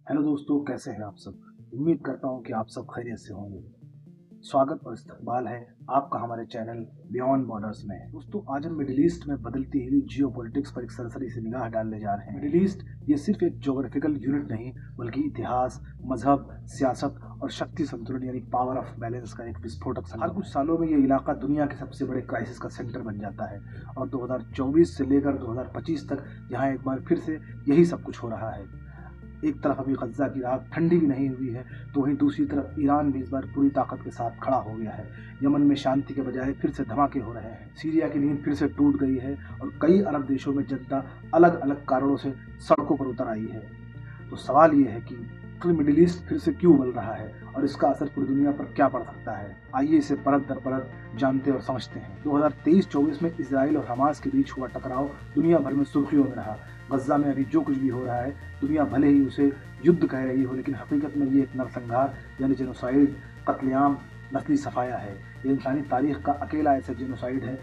Hello दोस्तों, कैसे हैं आप सब। उम्मीद करता हूं कि आप सब खैरियत से होंगे। स्वागत और इस्तकबाल है आपका हमारे चैनल बियॉन्ड बॉर्डर्स में। दोस्तों, आज हम मिडिल ईस्ट में बदलती हुई जियो पॉलिटिक्स पर एक सरसरी से निगाह डालने जा रहे हैं। मिडिल ईस्ट ये सिर्फ एक ज्योग्राफिकल यूनिट नहीं, बल्कि इतिहास, मजहब, सियासत और शक्ति संतुलन यानी पावर ऑफ बैलेंस का एक विस्फोटक संगम है। हर कुछ सालों में ये इलाका दुनिया के सबसे बड़े क्राइसिस का सेंटर बन जाता है और 2024 से लेकर 2025 तक यहाँ एक बार फिर से यही सब कुछ हो रहा है। एक तरफ अभी गज्जा की रात ठंडी भी नहीं हुई है, तो वहीं दूसरी तरफ ईरान भी इस बार पूरी ताकत के साथ खड़ा हो गया है। यमन में शांति के बजाय फिर से धमाके हो रहे हैं। सीरिया की नींद फिर से टूट गई है और कई अरब देशों में जनता अलग अलग कारणों से सड़कों पर उतर आई है। तो सवाल ये है कि मिडिल ईस्ट फिर से क्यों उबल रहा है और इसका असर पूरी दुनिया पर क्या पड़ सकता है। आइए इसे परत दर परत जानते और समझते हैं। 2023-24 में इजराइल और हमास के बीच हुआ टकराव दुनिया भर में सुर्खियों में रहा। गज्जा में अभी जो कुछ भी हो रहा है, दुनिया भले ही उसे युद्ध कह रही हो, लेकिन हकीकत में ये एक नरसंहार यानी जेनोसाइड, कत्लेआम, नस्ली सफाया है। ये इंसानी तारीख का अकेला ऐसा जेनोसाइड है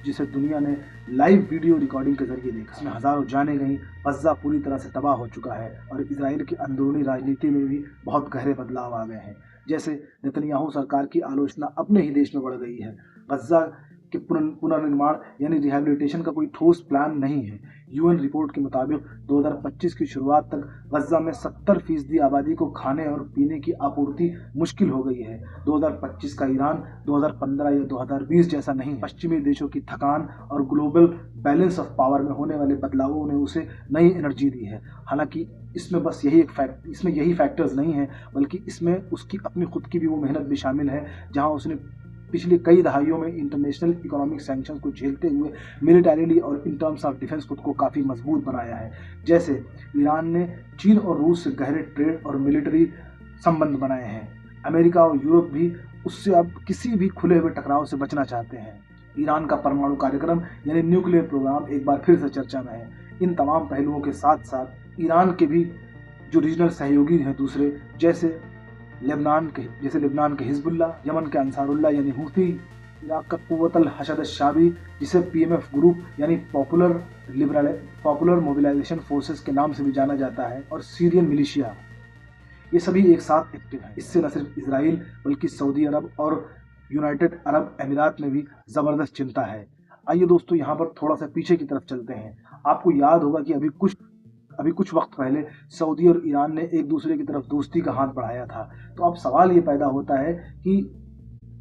जिसे दुनिया ने लाइव वीडियो रिकॉर्डिंग के जरिए देखा। इसमें हजारों जानें गई। गज्जा पूरी तरह से तबाह हो चुका है और इजराइल की अंदरूनी राजनीति में भी बहुत गहरे बदलाव आ गए हैं। जैसे नेतन्याहू सरकार की आलोचना अपने ही देश में बढ़ गई है। गज्जा के पुनर्निर्माण यानी रिहैबिलिटेशन का कोई ठोस प्लान नहीं है। यूएन रिपोर्ट के मुताबिक 2025 की शुरुआत तक गज्जा में 70% आबादी को खाने और पीने की आपूर्ति मुश्किल हो गई है। 2025 का ईरान 2015 या 2020 जैसा नहीं। पश्चिमी देशों की थकान और ग्लोबल बैलेंस ऑफ पावर में होने वाले बदलावों ने उसे नई एनर्जी दी है। हालांकि इसमें बस यही फैक्टर्स नहीं है, बल्कि इसमें उसकी अपनी खुद की भी वो मेहनत भी शामिल है, जहां उसने पिछली कई दहाइयों में इंटरनेशनल इकोनॉमिक सैंक्शंस को झेलते हुए मिलिटरीली और इन टर्म्स ऑफ डिफेंस खुद को काफ़ी मजबूत बनाया है। जैसे ईरान ने चीन और रूस से गहरे ट्रेड और मिलिट्री संबंध बनाए हैं। अमेरिका और यूरोप भी उससे अब किसी भी खुले हुए टकराव से बचना चाहते हैं। ईरान का परमाणु कार्यक्रम यानी न्यूक्लियर प्रोग्राम एक बार फिर से चर्चा में है। इन तमाम पहलुओं के साथ साथ ईरान के भी जो रीजनल सहयोगी हैं दूसरे, जैसे लेबनान के हिजबुल्ला, यमन के अंसारुल्लाह यानी हूथी, इराक का कुव्वत अल हशद शाबी जिसे पीएमएफ ग्रुप यानी पॉपुलर मोबिलाइजेशन फोर्सेस के नाम से भी जाना जाता है, और सीरियन मिलिशिया, ये सभी एक साथ एक्टिव हैं। इससे न सिर्फ इजराइल बल्कि सऊदी अरब और यूनाइटेड अरब अमीरात में भी जबरदस्त चिंता है। आइए दोस्तों, यहाँ पर थोड़ा सा पीछे की तरफ चलते हैं। आपको याद होगा कि अभी कुछ वक्त पहले सऊदी और ईरान ने एक दूसरे की तरफ दोस्ती का हाथ बढ़ाया था। तो अब सवाल ये पैदा होता है कि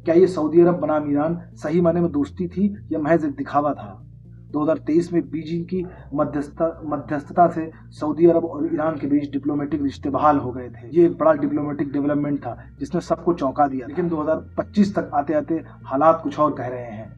क्या ये सऊदी अरब बनाम ईरान सही मायने में दोस्ती थी या महज एक दिखावा था। 2023 में बीजिंग की मध्यस्थता से सऊदी अरब और ईरान के बीच डिप्लोमेटिक रिश्ते बहाल हो गए थे। ये एक बड़ा डिप्लोमेटिक डेवलपमेंट था जिसने सबको चौंका दिया। लेकिन 2025 तक आते आते हालात कुछ और कह रहे हैं।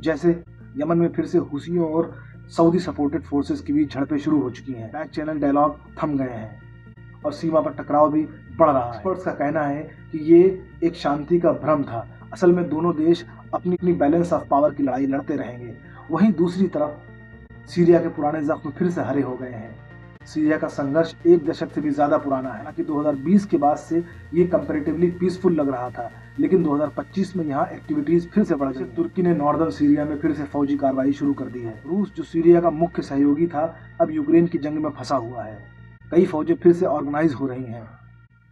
जैसे यमन में फिर से हुसियों और सऊदी सपोर्टेड फोर्सेस के बीच झड़पें शुरू हो चुकी हैं। बैक चैनल डायलॉग थम गए हैं और सीमा पर टकराव भी बढ़ रहा है। एक्सपर्ट्स का कहना है कि ये एक शांति का भ्रम था। असल में दोनों देश अपनी अपनी बैलेंस ऑफ पावर की लड़ाई लड़ते रहेंगे। वहीं दूसरी तरफ सीरिया के पुराने जख्म फिर से हरे हो गए हैं। सीरिया का संघर्ष एक दशक से भी ज्यादा पुराना है। हालांकि 2020 के बाद से ये कंपैरेटिवली पीसफुल लग रहा था, लेकिन 2025 में यहाँ एक्टिविटीज फिर से बढ़ गई। तुर्की ने नॉर्दर्न सीरिया में फिर से फौजी कार्रवाई शुरू कर दी है। रूस, जो सीरिया का मुख्य सहयोगी था, अब यूक्रेन की जंग में फंसा हुआ है। कई फौजें फिर से ऑर्गेनाइज हो रही हैं।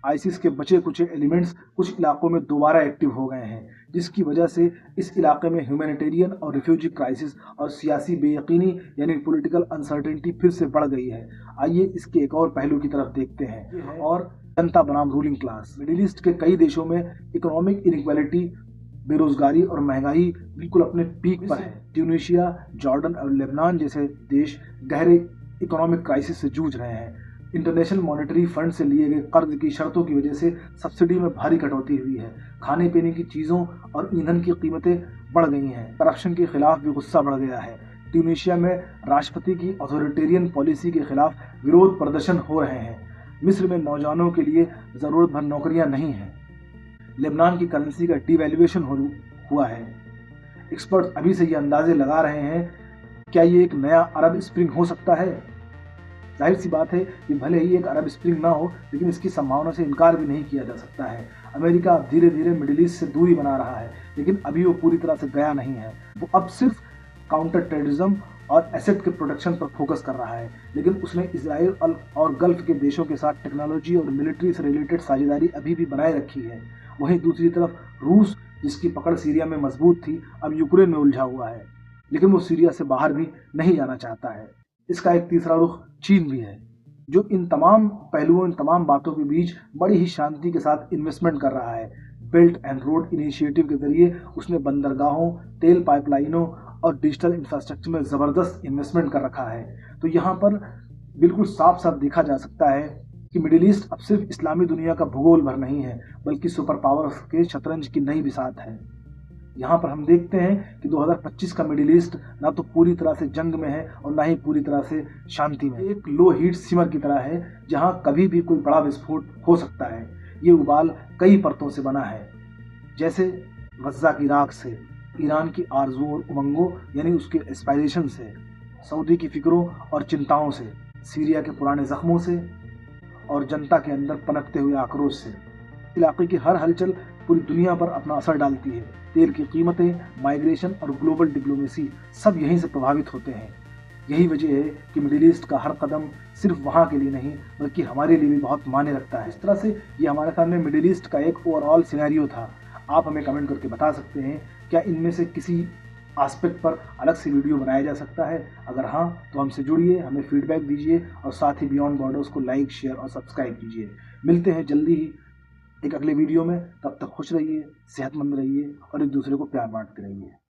आईसिस के बचे कुछ एलिमेंट्स कुछ इलाकों में दोबारा एक्टिव हो गए हैं, जिसकी वजह से इस इलाके में ह्यूमैनिटेरियन और रिफ्यूजी क्राइसिस और सियासी बेयकीनी यानी पॉलिटिकल अनसर्टेनिटी फिर से बढ़ गई है। आइए इसके एक और पहलू की तरफ देखते हैं, और जनता बनाम रूलिंग क्लास। मिडिल ईस्ट के कई देशों में इकोनॉमिक इनइक्वालिटी, बेरोजगारी और महंगाई बिल्कुल अपने पीक पर है। ट्यूनीशिया, जॉर्डन और लेबनान जैसे देश गहरे इकोनॉमिक क्राइसिस से जूझ रहे हैं। इंटरनेशनल मॉनेटरी फंड से लिए गए कर्ज की शर्तों की वजह से सब्सिडी में भारी कटौती हुई है। खाने पीने की चीज़ों और ईंधन की कीमतें बढ़ गई हैं। करप्शन के खिलाफ भी गुस्सा बढ़ गया है। ट्यूनीशिया में राष्ट्रपति की अथॉरिटेरियन पॉलिसी के खिलाफ विरोध प्रदर्शन हो रहे हैं। मिस्र में नौजवानों के लिए ज़रूरत भर नौकरियां नहीं हैं। लेबनान की करेंसी का डिवैल्यूएशन हुआ है। एक्सपर्ट अभी से ये अंदाजे लगा रहे हैं, क्या ये एक नया अरब स्प्रिंग हो सकता है। जाहिर सी बात है कि भले ही एक अरब स्प्रिंग ना हो, लेकिन इसकी संभावना से इनकार भी नहीं किया जा सकता है। अमेरिका अब धीरे धीरे मिडिल ईस्ट से दूरी बना रहा है, लेकिन अभी वो पूरी तरह से गया नहीं है। वो अब सिर्फ काउंटर टेररिज्म और एसेट के प्रोडक्शन पर फोकस कर रहा है, लेकिन उसने इजराइल और गल्फ के देशों के साथ टेक्नोलॉजी और मिलिट्री से रिलेटेड साझेदारी अभी भी बनाए रखी है। वहीं दूसरी तरफ रूस, जिसकी पकड़ सीरिया में मजबूत थी, अब यूक्रेन में उलझा हुआ है, लेकिन वो सीरिया से बाहर भी नहीं जाना चाहता है। इसका एक तीसरा रुख चीन भी है, जो इन तमाम पहलुओं, इन तमाम बातों के बीच बड़ी ही शांति के साथ इन्वेस्टमेंट कर रहा है। बेल्ट एंड रोड इनिशिएटिव के जरिए उसने बंदरगाहों, तेल पाइपलाइनों और डिजिटल इंफ्रास्ट्रक्चर में ज़बरदस्त इन्वेस्टमेंट कर रखा है। तो यहाँ पर बिल्कुल साफ साफ देखा जा सकता है कि मिडिल ईस्ट अब सिर्फ इस्लामी दुनिया का भूगोल भर नहीं है, बल्कि सुपर पावर्स के शतरंज की नई बिसात है। यहाँ पर हम देखते हैं कि 2025 का मिडिल ईस्ट ना तो पूरी तरह से जंग में है और ना ही पूरी तरह से शांति में। एक लो हीट सिमर की तरह है, जहाँ कभी भी कोई बड़ा विस्फोट हो सकता है। ये उबाल कई परतों से बना है, जैसे गज्जा की राख से, ईरान की आरज़ू और उमंगों यानी उसके एस्पायरेशन से, सऊदी की फिक्रों और चिंताओं से, सीरिया के पुराने जख्मों से और जनता के अंदर पनपते हुए आक्रोश से। इलाके की हर हलचल पूरी दुनिया पर अपना असर डालती है। तेल की कीमतें, माइग्रेशन और ग्लोबल डिप्लोमेसी सब यहीं से प्रभावित होते हैं। यही वजह है कि मिडिल ईस्ट का हर कदम सिर्फ वहाँ के लिए नहीं, बल्कि हमारे लिए भी बहुत मायने रखता है। इस तरह से ये हमारे सामने मिडिल ईस्ट का एक ओवरऑल सिनेरियो था। आप हमें कमेंट करके बता सकते हैं, क्या इनमें से किसी एस्पेक्ट पर अलग से वीडियो बनाया जा सकता है? अगर हाँ, तो हमसे जुड़िए, हमें फीडबैक दीजिए और साथ ही बियॉन्ड बॉर्डर्स को लाइक, शेयर और सब्सक्राइब कीजिए। मिलते हैं जल्दी ही एक अगले वीडियो में। तब तक खुश रहिए, सेहतमंद रहिए और एक दूसरे को प्यार बांटते रहिए।